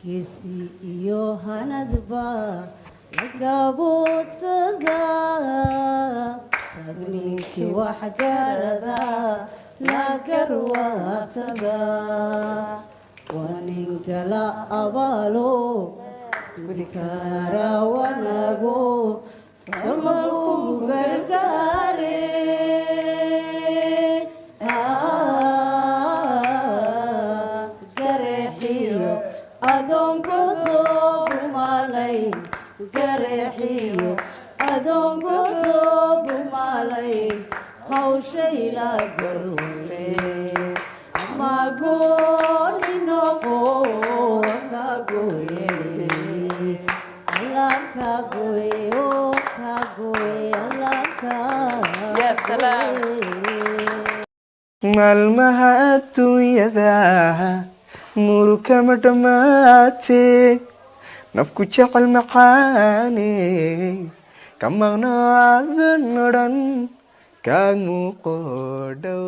geesi iyo hanadba lagabuudsada ragninkii waxgarada la garwaasada waa ninka la abaalo gudikaara wanago samagugu gargaare gareexiyo adoonku doobumalay gareexiyo adoonku doobumalay hawshayla garwe magooninoqo kagoye maalmaha adduunyada murukama dhammaatee nafku jecel macaane ka maqnaadan odhan kaag muuqo dhow